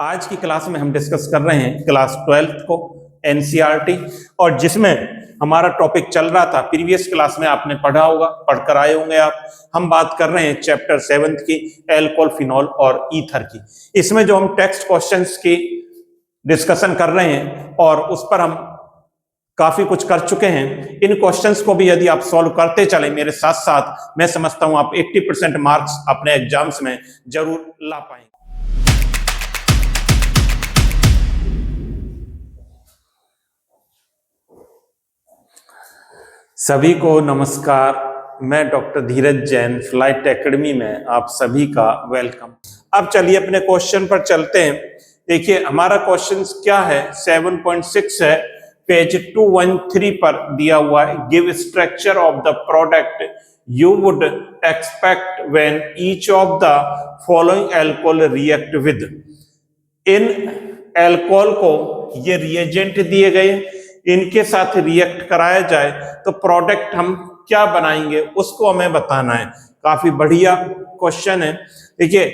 आज की क्लास में हम डिस्कस कर रहे हैं क्लास 12th को एनसीईआरटी, और जिसमें हमारा टॉपिक चल रहा था, प्रीवियस क्लास में आपने पढ़ा होगा, पढ़कर आए होंगे आप। हम बात कर रहे हैं चैप्टर 7 की, एल्कोहल, फिनॉल और ईथर की। इसमें जो हम टेक्स्ट क्वेश्चंस की डिस्कशन कर रहे हैं और उस पर हम काफी कुछ कर चुके हैं। इन क्वेश्चंस को भी यदि आप सॉल्व करते चले मेरे साथ साथ, मैं समझता हूं आप 80% मार्क्स अपने एग्जाम्स में जरूर ला पाएंगे। सभी को नमस्कार, मैं डॉक्टर धीरज जैन, फ्लाइट एकेडमी में आप सभी का वेलकम। अब चलिए अपने क्वेश्चन पर चलते हैं। देखिए हमारा क्वेश्चन क्या है, 7.6 है, पेज 213 पर दिया हुआ है। Give structure of the product you would expect when each of the following alcohol react with. In alcohol को ये रिएजेंट दिए गए, इनके साथ रिएक्ट कराया जाए तो प्रोडक्ट हम क्या बनाएंगे उसको हमें बताना है। काफी बढ़िया क्वेश्चन है। देखिए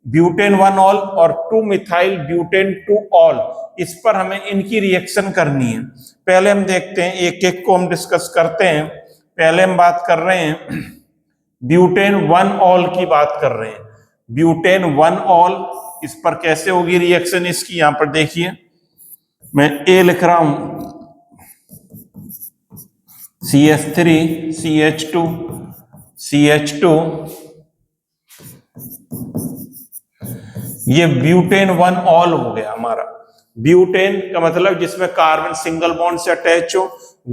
ब्यूटेन 1 ऑल और 2 मिथाइल ब्यूटेन 2 ऑल, इस पर हमें इनकी रिएक्शन करनी है। पहले हम देखते हैं, एक एक को हम डिस्कस करते हैं। पहले हम बात कर रहे हैं ब्यूटेन 1 ऑल की बात कर रहे हैं। ब्यूटेन 1 ऑल, इस पर कैसे होगी रिएक्शन इसकी, यहां पर देखिए मैं ए लिख रहा हूं, CH3 CH2 CH2, ये ब्यूटेन 1 ऑल हो गया हमारा। ब्यूटेन का मतलब जिसमें कार्बन सिंगल बॉन्ड से अटैच हो,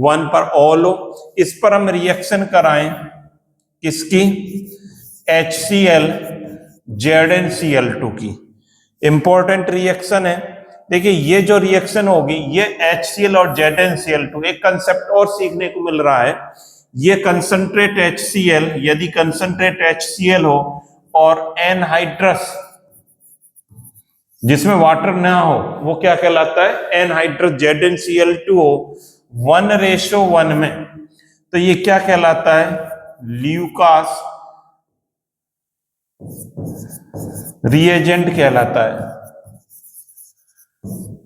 1 पर ऑल हो। इस पर हम रिएक्शन कराएं किसकी, HCl ZnCl2 की। इंपॉर्टेंट रिएक्शन है। देखिए ये जो रिएक्शन होगी, ये HCl और ZnCl2, एक कंसेप्ट और सीखने को मिल रहा है। ये कंसंट्रेट HCl, यदि कंसंट्रेट HCl हो और एनहाइड्रस जिसमें वाटर ना हो, वो क्या कहलाता है, एनहाइड्रस ZnCl2 हो 1:1 में, तो ये क्या कहलाता है, ल्यूकास रिएजेंट कहलाता है।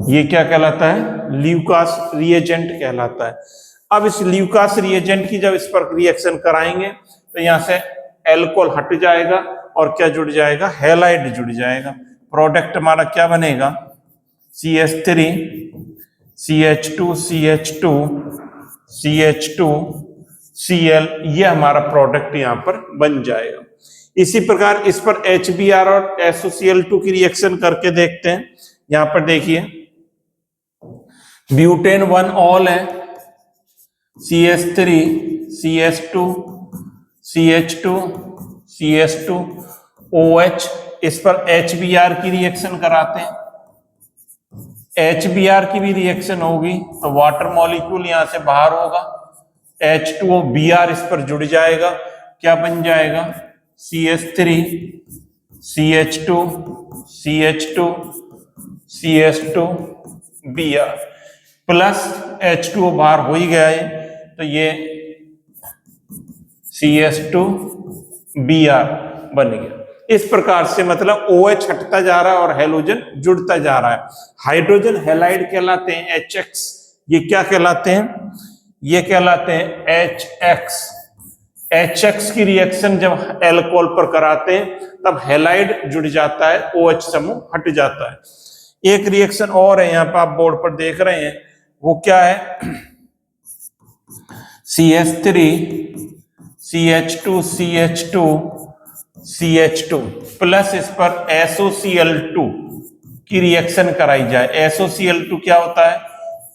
ये क्या कहलाता है, ल्यूकास रिएजेंट कहलाता है। अब इस ल्यूकास रिएजेंट की जब इस पर रिएक्शन कराएंगे तो यहां से एल्कोहल हट जाएगा और क्या जुड़ जाएगा, हैलाइड जुड़ जाएगा। प्रोडक्ट हमारा क्या बनेगा, CH3 CH2 CH2 CH2 Cl, ये हमारा प्रोडक्ट यहां पर बन जाएगा। इसी प्रकार इस पर HBr और SOCl2 की रिएक्शन करके देखते हैं। यहां पर देखिए ब्यूटेन 1 ऑल है, CH3 CH2 CH2 CH2 OH, इस पर HBr की रिएक्शन कराते हैं। HBr की भी रिएक्शन होगी तो वाटर मॉलिक्यूल यहां से बाहर होगा, H2OBr इस पर जुड़ जाएगा, क्या बन जाएगा, CH3 CH2 CH2 CH2 Br plus H2O बाहर हो ही गया है, तो ये CH2 Br बन गया। इस प्रकार से मतलब OH हटता जा रहा है और हैलोजन जुड़ता जा रहा है। हाइड्रोजन हैलाइड कहलाते हैं HX। ये क्या कहलाते हैं, ये कहलाते हैं HX। HX की रिएक्शन जब एल्कोहल पर कराते हैं तब हैलाइड जुड़ जाता है, OH समूह हट जाता है। एक रिएक्शन और है, यहां पर आप बोर्ड पर देख रहे हैं, वो क्या है, CH3 CH2 CH2 CH2 plus इस पर SOCl2 की रिएक्शन कराई जाए। SOCl2 क्या होता है,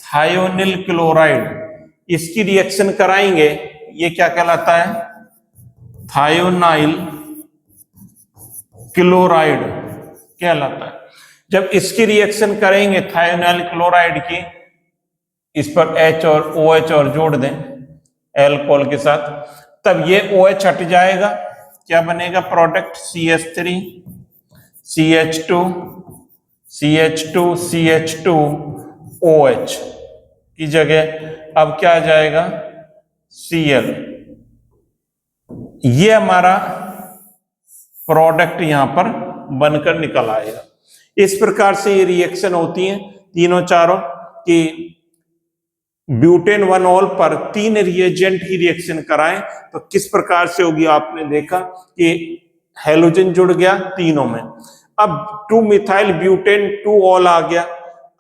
थायोनिल क्लोराइड, इसकी रिएक्शन कराएंगे, ये क्या कहलाता है, थायोनाइल क्लोराइड कहलाता है। जब इसकी रिएक्शन करेंगे थायोनाइल क्लोराइड की, इस पर H और OH और जोड़ दें एल्कोहल के साथ, तब ये OH हट जाएगा, क्या बनेगा product, CH3 CH2 CH2 CH2 OH की जगह अब क्या आ जाएगा, Cl। ये हमारा प्रोडक्ट यहां पर बनकर निकल आएगा। इस प्रकार से ये रिएक्शन होती है तीनों चारों कि ब्यूटेन 1 पर 3 रिएजेंट की रिएक्शन कराएं तो किस प्रकार से होगी। आपने देखा कि हेलोजन जुड़ गया तीनों में। अब 2 मिथाइल ब्यूटेन 2 आ गया।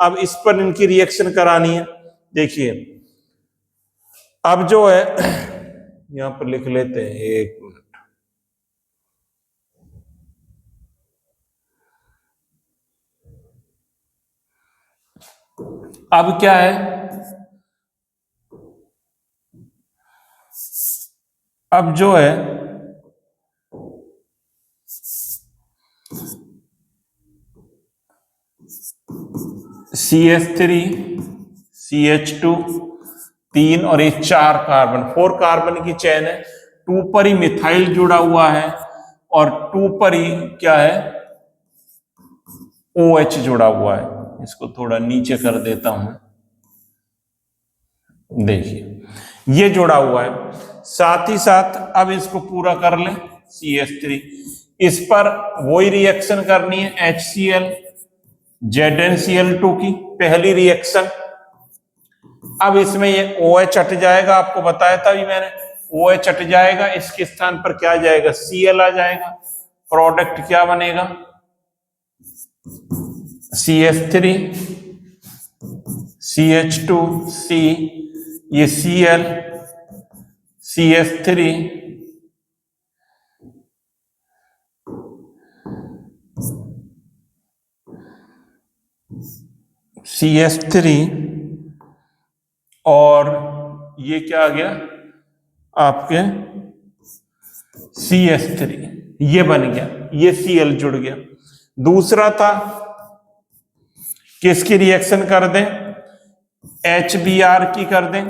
अब इस पर इनकी रिएक्शन करानी है। देखिए अब जो है यहां पर लिख लेते हैं, एक मिनट। अब क्या है, अब जो है CH3 CH2 3 और ये 4 कार्बन, 4 कार्बन की चेन है। 2 पर ही मिथाइल जुड़ा हुआ है और 2 पर ही क्या है OH जुड़ा हुआ है। इसको थोड़ा नीचे कर देता हूं। देखिए ये जुड़ा हुआ है। साथ ही साथ अब इसको पूरा कर लें CH3, इस पर वही रिएक्शन करनी है HCl ZnCl2 की पहली रिएक्शन। अब इसमें ये OH हट जाएगा, आपको बताया था अभी मैंने, OH हट जाएगा, इसके स्थान पर क्या आ जाएगा Cl आ जाएगा। प्रोडक्ट क्या बनेगा CH3 CH2 C, ये Cl CH3 CH3 और ये क्या आ गया आपके CH3, ये बन गया, ये Cl जुड़ गया। दूसरा था किसकी रिएक्शन कर दें, HBr की कर दें,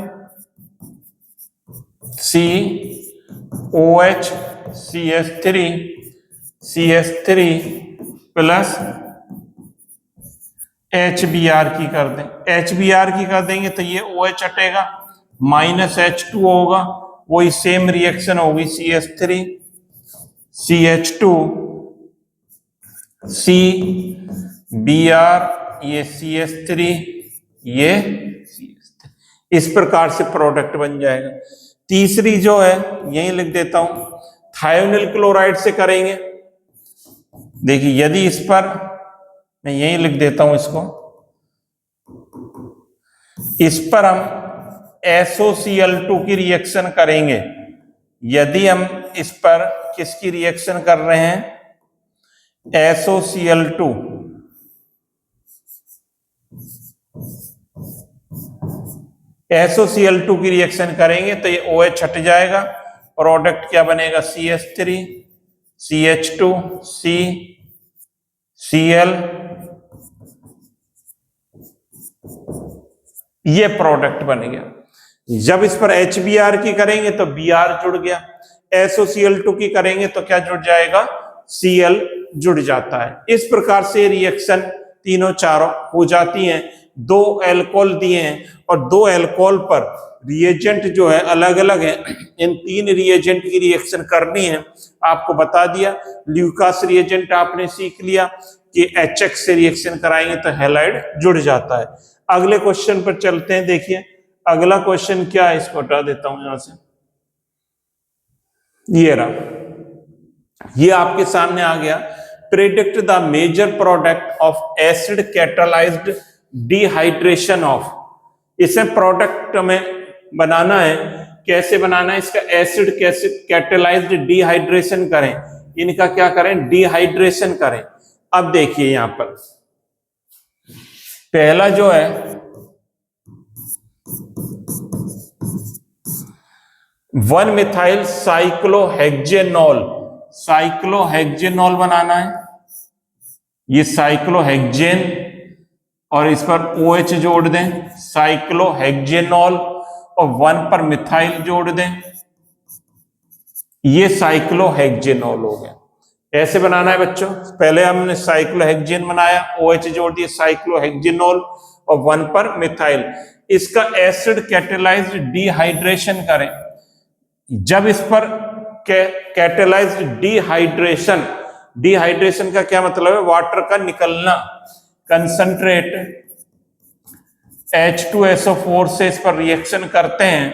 COH CH3 CH3 plus HBr की कर दें। HBr की कर देंगे तो ये OH हटेगा, माइनस H2 होगा, वही सेम रिएक्शन होगी CH3 CH2 CBr, ये CH3 ये CH3, इस प्रकार से प्रोडक्ट बन जाएगा। तीसरी जो है यही लिख देता हूं, थायोनिल क्लोराइड से करेंगे। देखिए यदि इस पर मैं यही लिख देता हूं इसको, इस पर हम SOCl2 की रिएक्शन करेंगे। यदि हम इस पर किसकी रिएक्शन कर रहे हैं SOCl2, SOCl2 की रिएक्शन करेंगे तो ये OH हट जाएगा, प्रोडक्ट क्या बनेगा CH3 CH2 C Cl, ये प्रोडक्ट बन गया। जब इस पर HBr की करेंगे तो Br जुड़ गया, SOCl2 की करेंगे तो क्या जुड़ जाएगा Cl जुड़ जाता है। इस प्रकार से रिएक्शन तीनों चारों हो जाती हैं। 2 एल्कोहल दिए हैं और 2 एल्कोहल पर रिएजेंट जो है अलग अलग है। इन 3 रिएजेंट की रिएक्शन करनी है, आपको बता दिया। ल्यूकास रिएजेंट आपने सीख लिया कि HX से रिएक्शन कराएंगे तो हैलाइड जुड़ जाता है। अगले क्वेश्चन पर चलते हैं। देखिए अगला क्वेश्चन क्या है, इसको हटा देता हूं यहां से, ये रहा, ये आपके सामने आ गया। Predict the major product of acid catalysed dehydration of, इसमें प्रोडक्ट में बनाना है, कैसे बनाना है इसका, एसिड कैसे कैटालाइज्ड डिहाइड्रेशन करें, इनका क्या करें डिहाइड्रेशन करें। अब देखिए यहां पर पहला जो है वन मिथाइल साइक्लोहेक्जेनॉल, साइक्लोहेक्जेनॉल बनाना है। ये साइक्लोहेक्जेन और इस पर OH जोड़ दें, साइक्लोहेक्जेनॉल, और 1 पर मिथाइल जोड़ दें, ये साइक्लोहेक्जेनॉल हो गया। ऐसे बनाना है बच्चों, पहले हमने साइक्लोहेक्जेन बनाया, OH जोड़ दिए, साइक्लोहेक्जेनॉल और 1 पर मिथाइल। इसका एसिड कैटालाइज्ड डिहाइड्रेशन करें। जब इस पर कैटालाइज्ड डिहाइड्रेशन डिहाइड्रेशन का क्या मतलब है? वाटर का निकलना। कंसंट्रेट H2SO4 से इस पर रिएक्शन करते हैं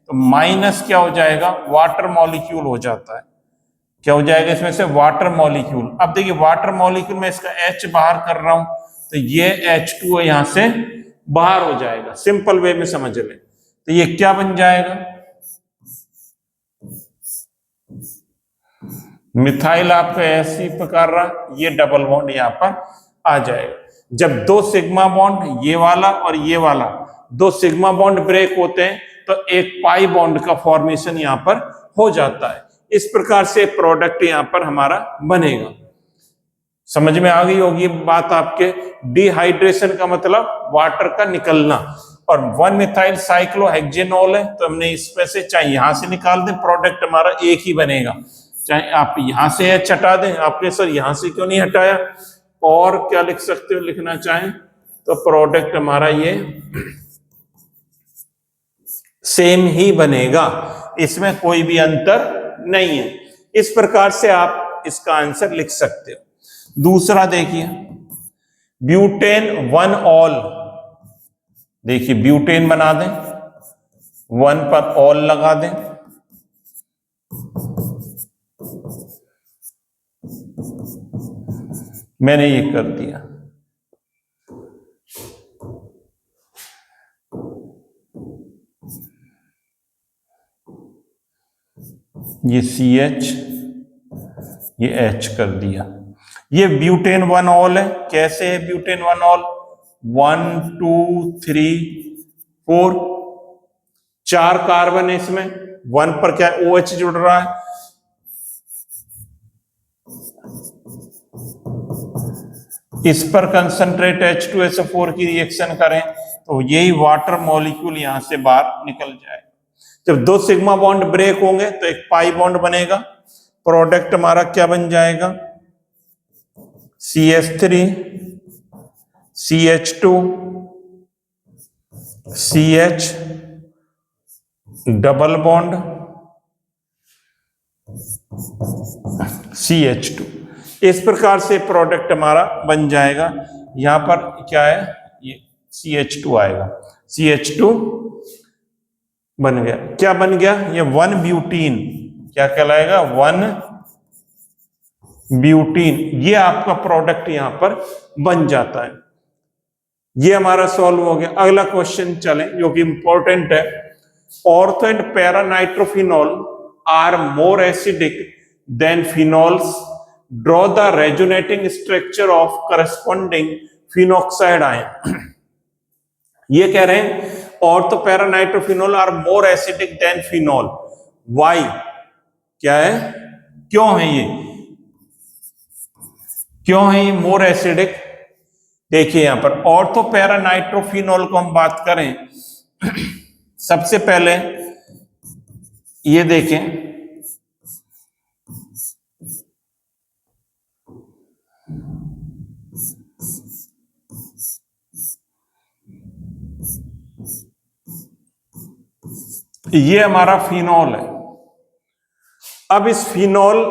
तो माइनस क्या हो जाएगा? वाटर मॉलिक्यूल हो जाता है। क्या हो जाएगा इसमें से? Water molecule. अब देखिए वाटर मॉलिक्यूल में इसका H बाहर कर रहा हूं तो ये H2 यहां से बाहर हो जाएगा। सिंपल वे में समझ लें तो ये क्या बन जाएगा? मिथाइल आपका ऐसी प्रकार रहा, ये डबल बॉन्ड यहां पर आ जाएगा। जब दो सिग्मा बॉन्ड, ये वाला और ये वाला, दो सिग्मा बॉन्ड ब्रेक होते हैं तो एक पाई बॉन्ड का फॉर्मेशन यहां पर हो जाता है। इस प्रकार से प्रोडक्ट यहां पर हमारा बनेगा। समझ में आ गई होगी बात आपके? डिहाइड्रेशन का मतलब वाटर का निकलना। और 1 मिथाइल साइक्लोहेक्सेनॉल है तो हमने इसमें से चाहे यहां से निकाल दें, प्रोडक्ट हमारा एक ही बनेगा। चाहे आप यहां से H हटा दें, आपने सर यहां से क्यों नहीं हटाया? और क्या लिख सकते हो लिखना चाहें तो प्रोडक्ट हमारा ये सेम ही बनेगा, इसमें कोई भी अंतर नहीं है। इस प्रकार से आप इसका आंसर लिख सकते हो। दूसरा देखिए, ब्यूटेन 1 ऑल। देखिए ब्यूटेन बना दें, 1 पर ऑल लगा दें, मैंने ये कर दिया। ये CH, ये H कर दिया। ये ब्यूटेन 1 ऑल है। कैसे है ब्यूटेन 1 ऑल? 1 2 3 4, 4 कार्बन है इसमें। 1 पर क्या OH जुड़ रहा है, इस पर कंसंट्रेट H2SO4 की रिएक्शन करें तो यही वाटर मॉलिक्यूल यहां से बाहर निकल जाएगा। जब दो सिग्मा बॉन्ड ब्रेक होंगे तो एक पाई बॉन्ड बनेगा। प्रोडक्ट हमारा क्या बन जाएगा? CH3 CH2 CH double bond CH2। इस प्रकार से प्रोडक्ट हमारा बन जाएगा। यहां पर क्या है? ये CH2 आएगा। CH2 बन गया। क्या बन गया? ये 1 ब्यूटीन। क्या कहलाएगा? 1 ब्यूटीन। ये आपका प्रोडक्ट यहां पर बन जाता है। ये हमारा सॉल्व हो गया। अगला क्वेश्चन चले जो कि इंपॉर्टेंट है। Ortho and para nitrophenol are more acidic than phenols. Draw the resonating structure of corresponding phenoxide ion. ये कह रहे हैं ortho para nitrophenol are more acidic than phenol. Why? क्या है? क्यों है ये? क्यों है ये मोर एसिडिक? देखिए यहां पर ऑर्थो पैरा नाइट्रोफिनॉल को हम बात करें, सबसे पहले ये देखें, ये हमारा फिनॉल है। अब इस फिनॉल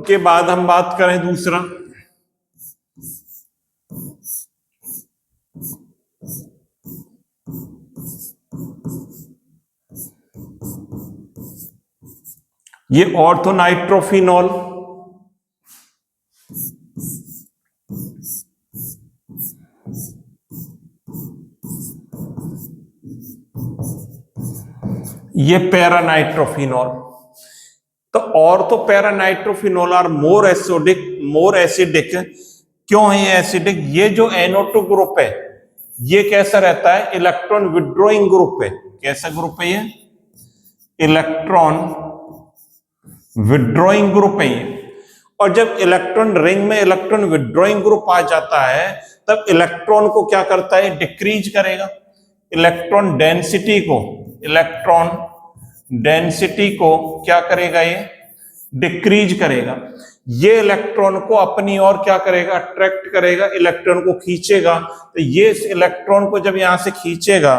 के बाद हम बात करें दूसरा, ये ऑर्थोनाइट्रोफिनॉल। ये पैरानाइट्रोफिनॉल। तो ortho paranitrophenol are more acidic. क्यों है ये एसिडिक? ये जो NO2 ग्रुप है ये कैसा रहता है? इलेक्ट्रॉन विड्रॉइंग ग्रुप है। कैसा ग्रुप है ये? इलेक्ट्रॉन विड्रॉइंग ग्रुप है ये। और जब इलेक्ट्रॉन रिंग में इलेक्ट्रॉन विड्रॉइंग ग्रुप आ जाता है तब इलेक्ट्रॉन को क्या करता है? डिक्रीज करेगा। इलेक्ट्रॉन डेंसिटी को क्या करेगा? ये डिक्रीज करेगा। ये इलेक्ट्रॉन को अपनी ओर क्या करेगा? अट्रैक्ट करेगा, इलेक्ट्रॉन को खींचेगा। तो ये इस इलेक्ट्रॉन को जब यहां से खींचेगा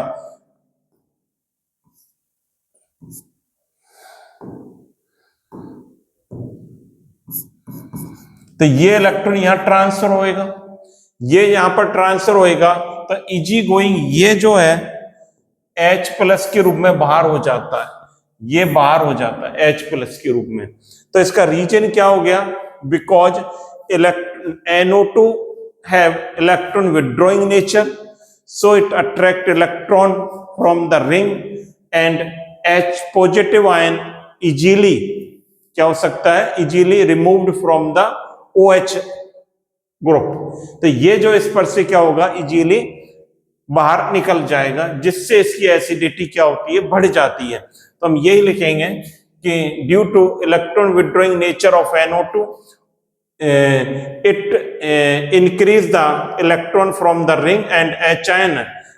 तो ये इलेक्ट्रॉन यहां ट्रांसफर होएगा, ये यहां पर ट्रांसफर होएगा, तो इजी गोइंग ये जो है H प्लस के रूप में बाहर हो जाता है, ये बाहर हो जाता है H प्लस के रूप में। तो इसका रीजन क्या हो गया? Because NO2 have electron withdrawing nature, so it attract electron from the ring and H positive ion easily क्या हो सकता है? easily removed from the OH group. तो ये जो इस पर से क्या होगा? इजीली बाहर निकल जाएगा, जिससे इसकी एसिडिटी क्या होती है? बढ़ जाती है। तो हम यही लिखेंगे कि due two electron withdrawing nature of NO2 it increase the electron from the ring and H ion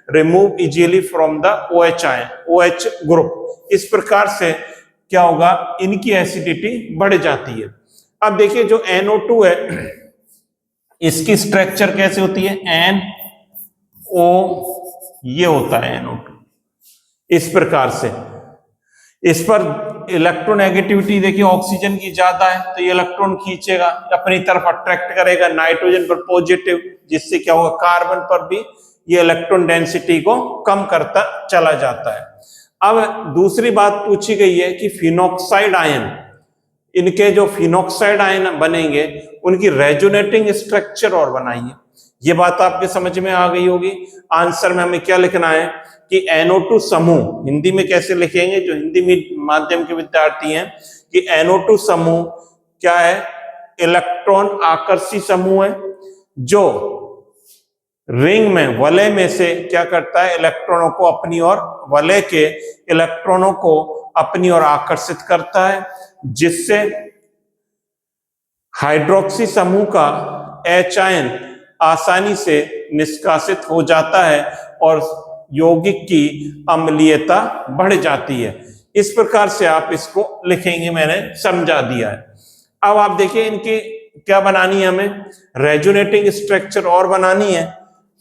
remove easily from the OH ion OH group. इस प्रकार से क्या होगा? इनकी एसिडिटी बढ़ जाती है। अब देखिए जो NO2 है इसकी स्ट्रक्चर कैसे होती है? NO ये होता है NO2 इस प्रकार से। इस पर इलेक्ट्रोनेगेटिविटी देखिए ऑक्सीजन की ज्यादा है, तो ये इलेक्ट्रॉन खींचेगा, अपनी तरफ अट्रैक्ट करेगा नाइट्रोजन पर पॉजिटिव, जिससे क्या होगा? कार्बन पर भी ये इलेक्ट्रॉन डेंसिटी को कम करता चला जाता है। अब दूसरी बात पूछी गई है कि फिनॉक्साइड आयन, इनके जो फिनॉक्साइड आयन बनेंगे उनकी रेजोनेटिंग स्ट्रक्चर और बनाइए। ये बात आपके समझ में आ गई होगी। आंसर में हमें क्या लिखना है कि NO2 समूह, हिंदी में कैसे लिखेंगे जो हिंदी में माध्यम के विद्यार्थी हैं, कि NO2 समूह क्या है? इलेक्ट्रॉन आकर्षी समूह है, जो रिंग में वलय में से क्या करता है? इलेक्ट्रॉनों को अपनी ओर, वलय के इलेक्ट्रॉनों को अपनी ओर आकर्षित करता है, जिससे हाइड्रोक्सी समूह का H आयन आसानी से निष्कासित हो जाता है और यौगिक की अम्लीयता बढ़ जाती है। इस प्रकार से आप इसको लिखेंगे, मैंने समझा दिया है। अब आप देखिए इनकी क्या बनानी है? हमें रेजोनेटिंग स्ट्रक्चर और बनानी है।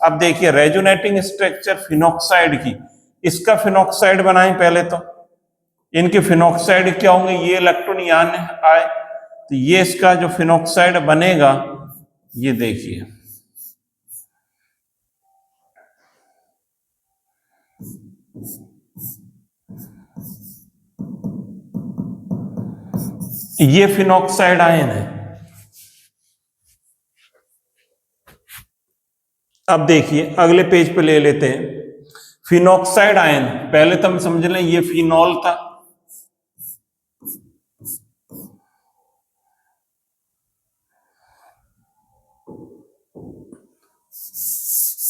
अब देखिए रेजोनेटिंग स्ट्रक्चर फिनॉक्साइड की, इसका फिनॉक्साइड बनाएं पहले। तो इनके फिनॉक्साइड क्या होंगे? ये इलेक्ट्रॉन यहां आए तो ये इसका जो फिनॉक्साइड बनेगा, ये देखिए ये फिनॉक्साइड आयन है। अब देखिए अगले पेज पे ले लेते हैं फिनॉक्साइड आयन। पहले तो हम समझ लें ये फिनॉल था,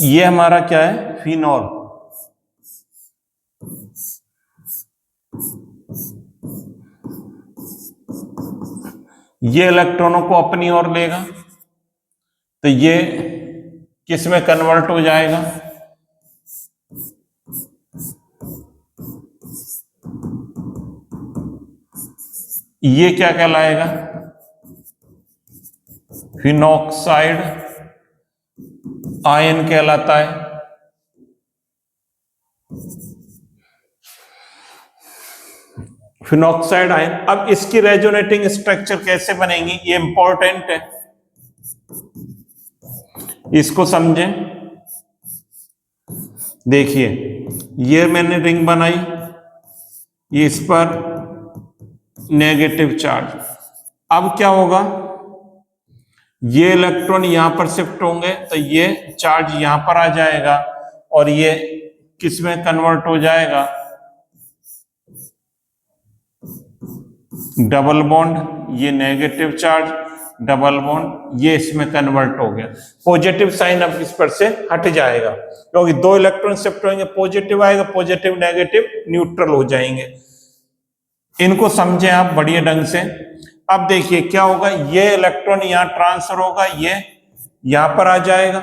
ये हमारा क्या है? फिनॉल। ये इलेक्ट्रॉनों को अपनी ओर लेगा, तो ये किस में कन्वर्ट हो जाएगा? ये क्या कहलाएगा? फिनॉक्साइड आयन कहलाता है। Phenoxide ion. अब इसकी रेजोनेटिंग स्ट्रक्चर कैसे बनेंगी, ये इंपॉर्टेंट है, इसको समझें। देखिए ये मैंने रिंग बनाई, ये इस पर नेगेटिव चार्ज। अब क्या होगा? ये इलेक्ट्रॉन यहां पर शिफ्ट होंगे, तो ये चार्ज यहां पर आ जाएगा और ये किस में कन्वर्ट हो जाएगा? डबल बॉन्ड, ये नेगेटिव चार्ज, डबल बॉन्ड, ये इसमें कन्वर्ट हो गया। पॉजिटिव साइन अब इस पर से हट जाएगा, क्योंकि दो इलेक्ट्रॉन शिफ्ट होंगे, पॉजिटिव आएगा, पॉजिटिव नेगेटिव न्यूट्रल हो जाएंगे। इनको समझें आप बढ़िया ढंग से। अब देखिए क्या होगा? ये इलेक्ट्रॉन यहां ट्रांसफर होगा, ये यहां पर आ जाएगा,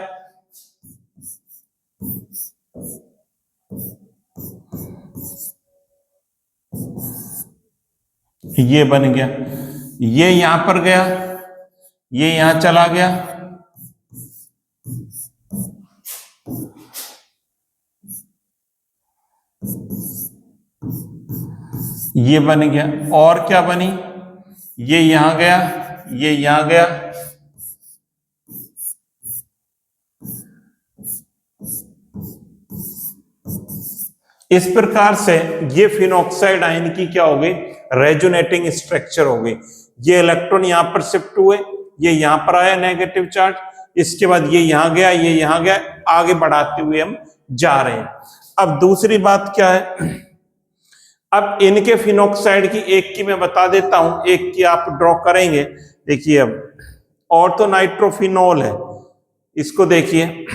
ये बन गया, ये यहां पर गया, ये यहां चला गया, ये बन गया। और क्या बनी? ये यहां गया, ये यहां गया, इस प्रकार से ये फिनॉक्साइड आयन की क्या हो गई, रेजोनेटिंग स्ट्रक्चर हो गई। ये इलेक्ट्रॉन यहां पर शिफ्ट हुए, ये यहां पर आया नेगेटिव चार्ज, इसके बाद ये यहां गया, ये यहां गया, आगे बढ़ाते हुए हम जा रहे हैं। अब दूसरी बात क्या है, अब इनके फिनॉक्साइड की एक की मैं बता देता हूं, एक की आप ड्रॉ करेंगे। देखिए अब ऑर्थो नाइट्रोफिनॉल है, इसको देखिए,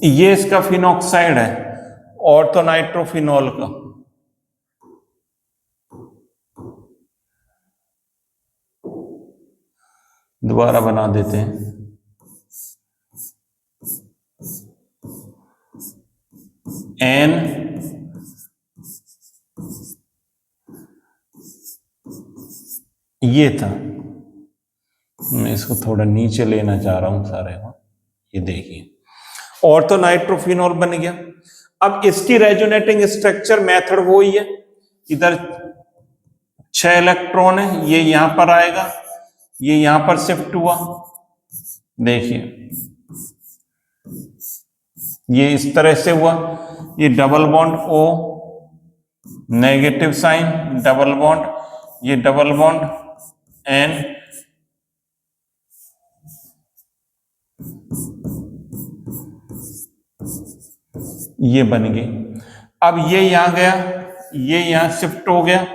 ये इसका फिनॉक्साइड है ऑर्थो नाइट्रोफिनॉल का। दोबारा बना देते हैं, एन ये था, मैं इसको थोड़ा नीचे लेना चाह रहा हूं सारे को, ये देखिए ऑर्थो नाइट्रोफिनॉल बन गया। अब इसकी रेजोनेटिंग स्ट्रक्चर मेथड वो ही है, इधर 6 इलेक्ट्रॉन है, ये यहां पर आएगा, ये यहां पर शिफ्ट हुआ, देखिए ये इस तरह से हुआ, ये double bond O, negative sign, double bond, ये डबल बॉन्ड एन, ये बन गई। अब ये यहां गया, ये यहां शिफ्ट हो गया,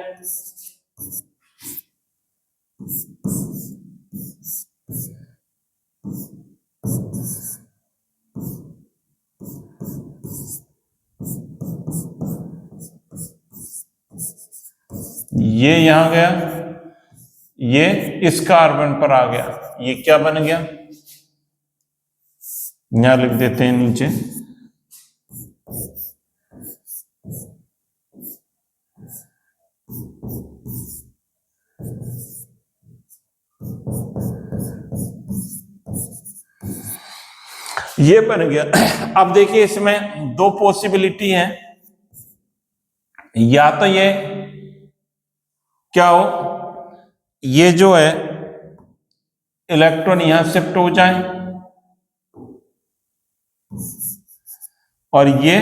ये यहां गया, ये इस कार्बन पर आ गया, ये क्या बन गया, यहां लिख देते हैं नीचे, ये बन गया। अब देखिए इसमें दो पॉसिबिलिटी है, या तो ये क्या हो, ये जो है इलेक्ट्रॉन यहां शिफ्ट हो जाए और ये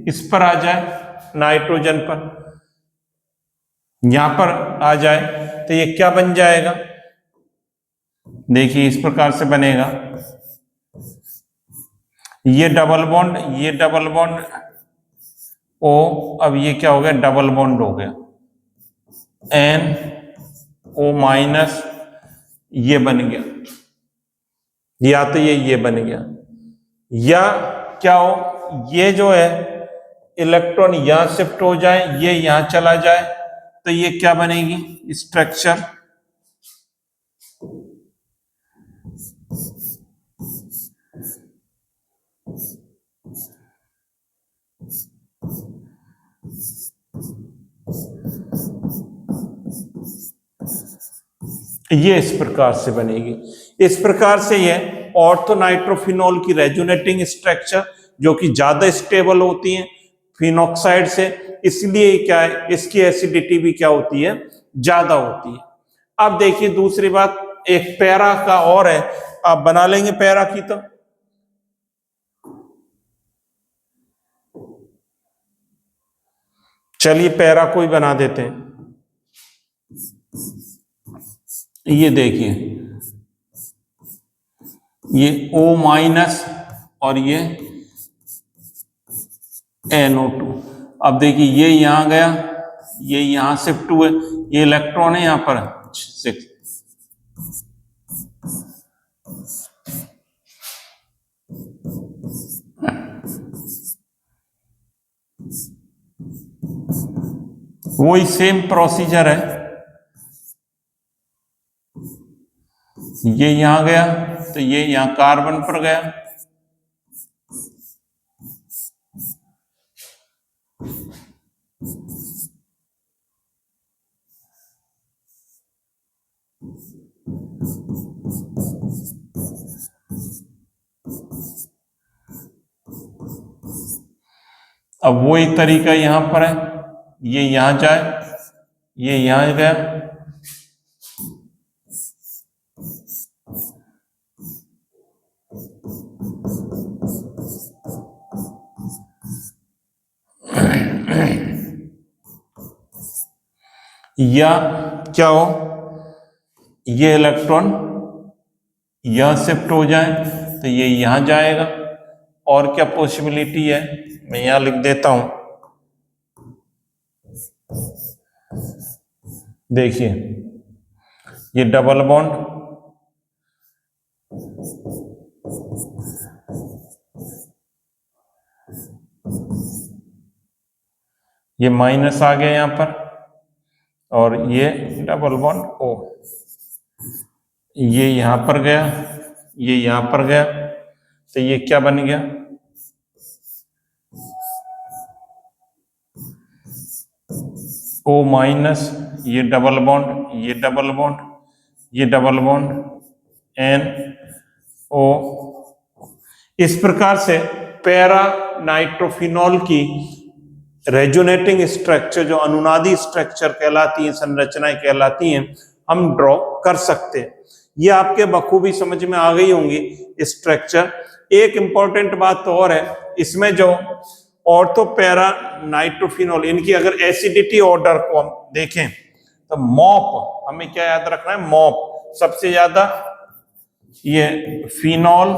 इस पर आ जाए, नाइट्रोजन पर यहां पर आ जाए, तो ये क्या बन जाएगा, देखिए इस प्रकार से बनेगा, ये डबल बॉन्ड, ये डबल बॉन्ड ओ, अब ये क्या हो गया, डबल बॉन्ड हो गया, एन ओ माइनस, ये बन गया, या तो ये बन गया, या क्या हो, ये जो है इलेक्ट्रॉन यहां शिफ्ट हो जाए, ये यहां चला जाए, तो ये क्या बनेगी स्ट्रक्चर, ये इस प्रकार से बनेगी। इस प्रकार से ये ऑर्थो नाइट्रोफिनॉल की रेजोनेटिंग स्ट्रक्चर जो कि ज्यादा स्टेबल होती है फिनॉक्साइड से, इसलिए क्या है, इसकी एसिडिटी भी क्या होती है, ज्यादा होती है। अब देखिए दूसरी बात, एक पैरा का और है, आप बना लेंगे पैरा की, तो चलिए पैरा को ही बना देते हैं। ये देखिए ये O माइनस और ये NO2। अब देखिए ये यहां गया, ये यहां शिफ्ट हुए, ये इलेक्ट्रॉन है यहां पर 6, वही सेम प्रोसीजर है, ये यहां गया तो ये यहां कार्बन पर गया, अब वही तरीका यहां पर है, ये यहां जाए ये यहां गया, या क्या हो, ये इलेक्ट्रॉन यहां शिफ्ट हो जाए तो ये यहां जाएगा। और क्या पॉसिबिलिटी है, मैं यहां लिख देता हूं, देखिए ये डबल बॉन्ड, ये माइनस आ गया यहां पर, और ये डबल बॉन्ड ओ, ये यहां पर गया, ये यहां पर गया, तो ये क्या बन गया, ओ माइनस, ये डबल बॉन्ड, ये डबल बॉन्ड, ये डबल बॉन्ड, एन ओ। इस प्रकार से पैरा नाइट्रोफिनॉल की रेजोनेटिंग स्ट्रक्चर, जो अनुनादी स्ट्रक्चर कहलाती है, संरचनाएं कहलाती हैं, हम ड्रॉ कर सकते हैं। ये आपके बखूबी समझ में आ गई होंगी स्ट्रक्चर। एक इंपॉर्टेंट बात तो और है, इसमें जो ऑर्थो पैरा नाइट्रोफिनॉल, इनकी अगर एसिडिटी ऑर्डर को हम देखें तो मॉप, हमें क्या याद रखना है, मॉप सबसे ज्यादा, ये फिनॉल,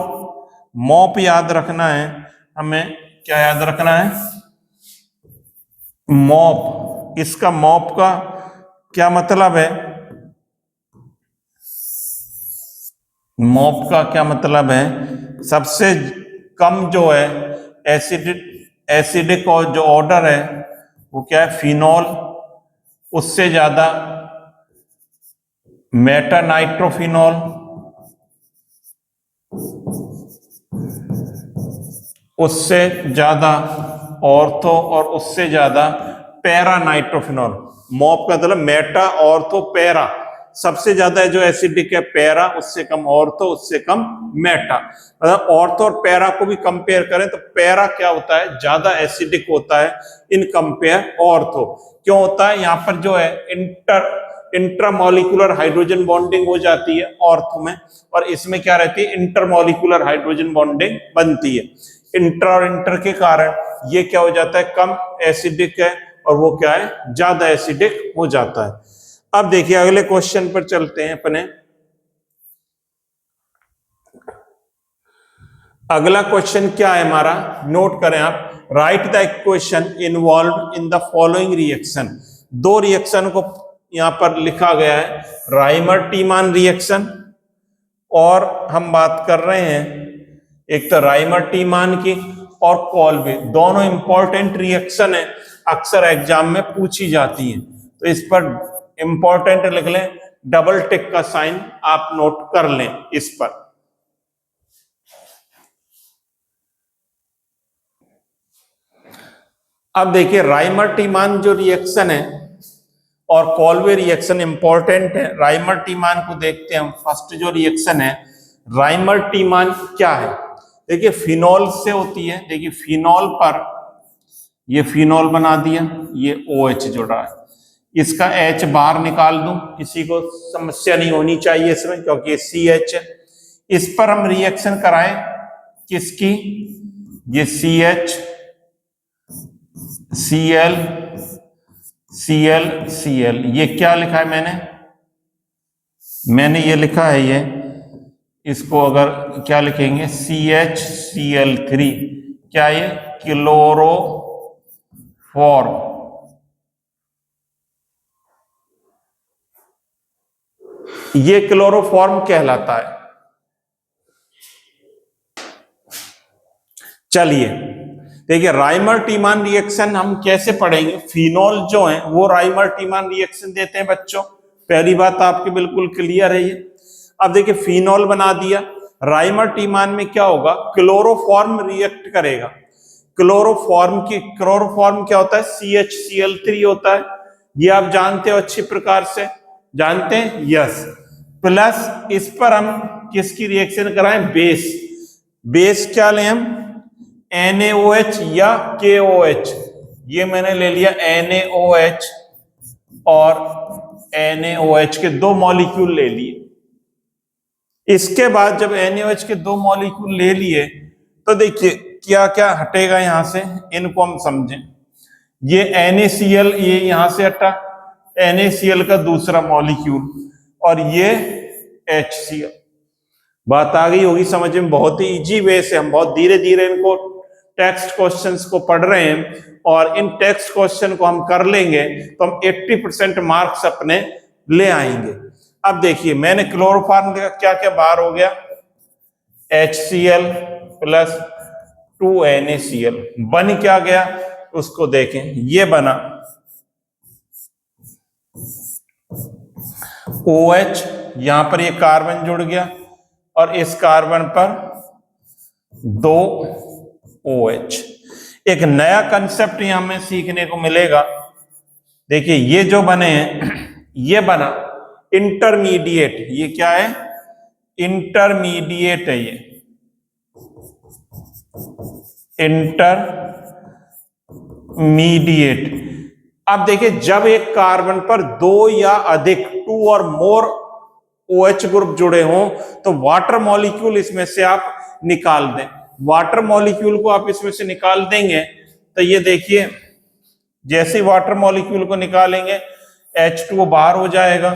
मॉप याद रखना है हमें, क्या याद रखना है, मॉप। इसका मॉप का क्या मतलब है, मॉप का क्या मतलब है, सबसे कम जो है एसिडिक और जो ऑर्डर है वो क्या है, फिनॉल, उससे ज्यादा मेटानाइट्रोफिनॉल, उससे ज्यादा ऑर्थो, और उससे ज्यादा पैरा नाइट्रोफिनॉल। मॉप का मतलब मेटा, ऑर्थो, पैरा। सबसे ज्यादा जो एसिडिक है पैरा, उससे कम ऑर्थो, उससे कम मेटा। मतलब ऑर्थो और पैरा को भी कंपेयर करें तो पैरा क्या होता है, ज्यादा एसिडिक होता है इन कंपेयर ऑर्थो। क्यों होता है, यहाँ पर जो है इंट्रामॉलिक्यूलर हाइड्रोजन बॉन्डिंग हो जाती है ऑर्थो में, और इसमें क्या रहती है, इंटरमॉलिक्यूलर हाइड्रोजन बॉन्डिंग बनती है। इंट्रा और इंटर के कारण ये क्या हो जाता है, कम एसिडिक है, और वो क्या है, ज्यादा एसिडिक हो जाता है। अब देखिए अगले क्वेश्चन पर चलते हैं अपने। अगला क्वेश्चन क्या है हमारा, नोट करें आप, right the equation involve in the following reaction. दो रिएक्शन को यहां पर लिखा गया है, राइमर टीमान रिएक्शन, और हम बात कर रहे हैं एक तो राइमर टीमान की और कॉल्वे, दोनों इंपॉर्टेंट रिएक्शन है, अक्सर एग्जाम में पूछी जाती है, तो इस पर इंपॉर्टेंट लिख लें, डबल टिक का साइन आप नोट कर लें इस पर। अब देखिए राइमर टीमान जो रिएक्शन है और कॉल्वे रिएक्शन इंपॉर्टेंट है। राइमर टीमान को देखते हैं हम, फर्स्ट जो रिएक्शन है राइमर टीमान क्या है, देखिए फिनॉल से होती है। देखिए फिनॉल पर ये फिनॉल बना दिया, ये OH जुड़ा है, इसका H बाहर निकाल दूं, किसी को समस्या नहीं होनी चाहिए इसमें, क्योंकि ये CH है। इस पर हम रिएक्शन कराएं किसकी, ये CH Cl Cl Cl, ये क्या लिखा है मैंने ये लिखा है, ये इसको अगर क्या लिखेंगे, CHCl3, क्या ये क्लोरोफॉर्म, ये क्लोरोफॉर्म कहलाता है। चलिए देखिए राइमर टीमान रिएक्शन हम कैसे पढ़ेंगे, फिनॉल जो है वो राइमर टीमान रिएक्शन देते हैं बच्चों, पहली बात आपकी बिल्कुल क्लियर है ये। अब देखिए फिनॉल बना दिया, राइमर टीमान में क्या होगा, क्लोरोफॉर्म रिएक्ट करेगा। क्लोरोफॉर्म क्या होता है, CHCl3 होता है, ये आप जानते हो अच्छी प्रकार से, जानते हैं, यस। प्लस इस पर हम किसकी रिएक्शन कराएं, बेस क्या लें हम, NaOH या KOH, ये मैंने ले लिया NaOH और NaOH के 2 मॉलिक्यूल ले लिए। इसके बाद जब NaOH के 2 मॉलिक्यूल ले लिए तो देखिए क्या क्या हटेगा यहां से, इनको हम समझें। ये NaCl ये यहां से हटा, NaCl का दूसरा मॉलिक्यूल, और ये HCl। बात आ गई होगी समझ में। बहुत ही इजी वे से हम बहुत धीरे धीरे इनको टेक्स्ट क्वेश्चंस को पढ़ रहे हैं, और इन टेक्स्ट क्वेश्चन को हम कर लेंगे तो हम 80% मार्क्स अपने ले आएंगे। अब देखिए मैंने क्लोरोफॉर्म का क्या क्या बाहर हो गया, HCl प्लस 2NaCl बन क्या गया उसको देखें। ये बना OH, यहां पर ये कार्बन जुड़ गया और इस कार्बन पर 2 OH। एक नया कंसेप्ट यहां में सीखने को मिलेगा। देखिए ये जो बने हैं ये बना इंटरमीडिएट। ये क्या है, इंटरमीडिएट है ये, इंटरमीडिएट। अब देखिए जब एक कार्बन पर 2 या अधिक 2 और मोर OH ग्रुप जुड़े हों तो वाटर मॉलिक्यूल इसमें से आप निकाल दें। वाटर मॉलिक्यूल को आप इसमें से निकाल देंगे तो ये देखिए जैसे वाटर मॉलिक्यूल को निकालेंगे H2O बाहर हो जाएगा,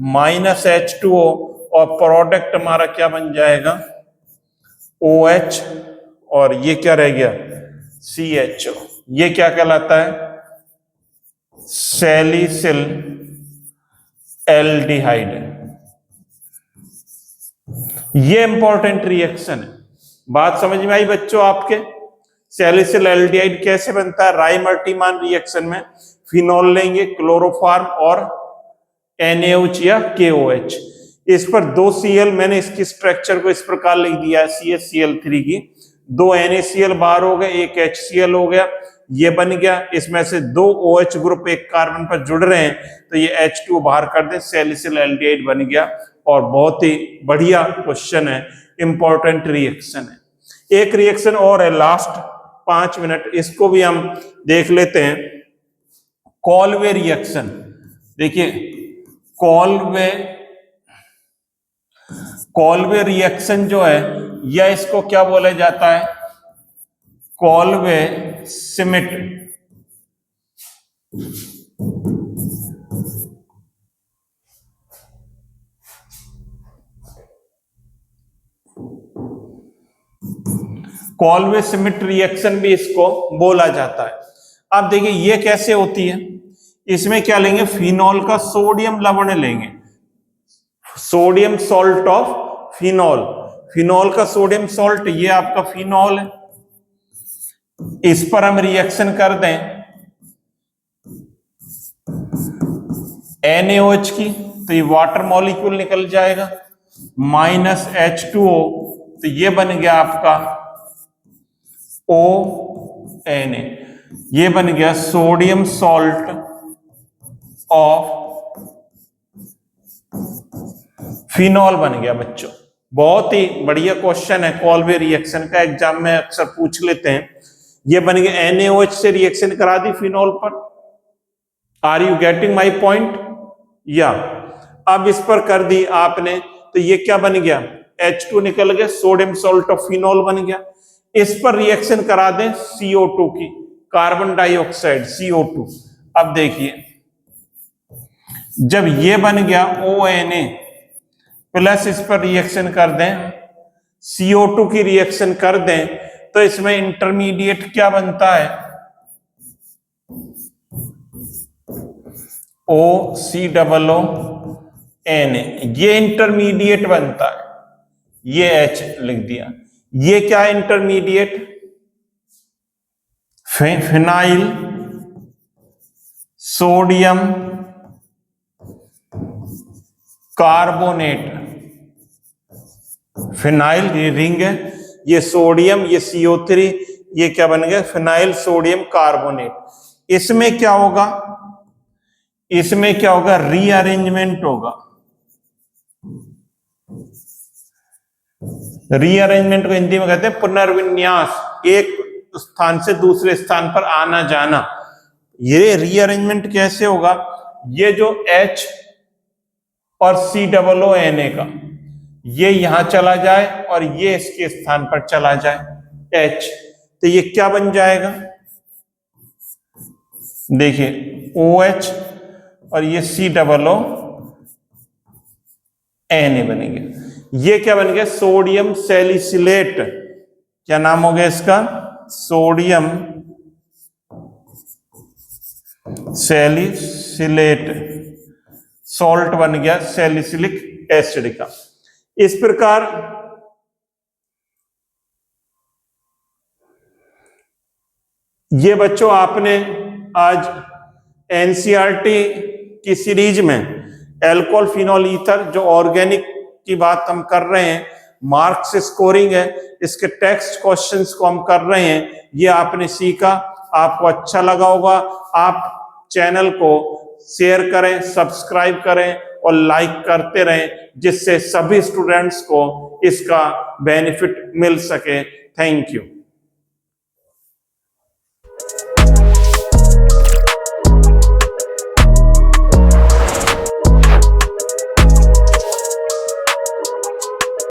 माइनस H2O, और प्रोडक्ट हमारा क्या बन जाएगा, OH, और ये क्या रह गया, CHO। ये क्या कहलाता है, सैलिसिल एल्डिहाइड। ये इंपॉर्टेंट रिएक्शन है। बात समझ में आई बच्चों आपके। सैलिसिल एल्डिहाइड कैसे बनता है, राइमर्टिमान रिएक्शन में फिनॉल लेंगे, क्लोरोफॉर्म और NaOH या KOH। इस पर 2 Cl, मैंने इसकी स्ट्रक्चर को इस प्रकार लिख दिया CaCl3 की, 2 NaCl बाहर हो गए, एक HCl हो गया, ये बन गया। इसमें से 2 OH ग्रुप एक कार्बन पर जुड़ रहे हैं तो ये H2O बाहर कर दे, सैलिसिल एल्डिहाइड बन गया। और बहुत ही बढ़िया क्वेश्चन है, इंपॉर्टेंट रिएक्शन है। एक रिएक्शन और है, लास्ट 5 मिनट, इसको भी हम देख लेते हैं। कॉलवे रिएक्शन। देखिए कॉलवे रिएक्शन जो है, या इसको क्या बोला जाता है, कॉलवे सिमिट। कॉलवे सिमिट रिएक्शन भी इसको बोला जाता है। अब देखिए ये कैसे होती है, इसमें क्या लेंगे, फिनॉल का सोडियम लवण लेंगे, sodium salt of phenol. Phenol का सोडियम सॉल्ट, ये आपका फिनॉल है। इस पर हम रिएक्शन कर दें NaOH की तो ये वाटर मॉलिक्यूल निकल जाएगा, माइनस H2O, तो ये बन गया आपका ONa। ये बन गया सोडियम सॉल्ट ऑफ फिनॉल बन गया बच्चों। बहुत ही बढ़िया क्वेश्चन है कॉलवे रिएक्शन का, एग्जाम में अक्सर पूछ लेते हैं। ये बन गया NaOH से रिएक्शन करा दी फिनॉल पर। Are you getting my point? या अब इस पर कर दी आपने तो ये क्या बन गया, H2 निकल गया, सोडियम सॉल्ट ऑफ फिनॉल बन गया। इस पर रिएक्शन करा दें CO2 की, कार्बन डाइऑक्साइड CO2। अब देखिए जब ये बन गया ONa प्लस इस पर रिएक्शन कर दें CO2 की रिएक्शन कर दें तो इसमें इंटरमीडिएट क्या बनता है, OCOONa। ये इंटरमीडिएट बनता है, ये H लिख दिया। ये क्या है intermediate, phenyl sodium carbonate. Phenyl ये रिंग है, ये सोडियम, ये CO3, ये क्या बन गया, फिनाइल सोडियम कार्बोनेट। इसमें क्या होगा, इसमें क्या होगा, रीअरेंजमेंट होगा। रीअरेंजमेंट को हिंदी में कहते हैं पुनर्विन्यास, एक स्थान से दूसरे स्थान पर आना जाना। ये रीअरेंजमेंट कैसे होगा, ये जो H और COONA का ये यहां चला जाए और ये इसके स्थान पर चला जाए H, तो ये क्या बन जाएगा? देखिए OH और ये COONA बनेंगे। ये क्या बन गया? Sodium salicylate. क्या नाम हो गया इसका? सोडियम सैलिसिलेट, सॉल्ट बन गया सैलिसिलिक एसिड का। इस प्रकार ये बच्चों आपने आज एनसीईआरटी की सीरीज में अल्कोहल फिनोल ईथर जो ऑर्गेनिक की बात हम कर रहे हैं, मार्क्स स्कोरिंग है, इसके टेक्स्ट क्वेश्चंस को हम कर रहे हैं, ये आपने सीखा। आपको अच्छा लगा होगा। आप चैनल को शेयर करें, सब्सक्राइब करें और लाइक करते रहें, जिससे सभी स्टूडेंट्स को इसका बेनिफिट मिल सके। Thank you.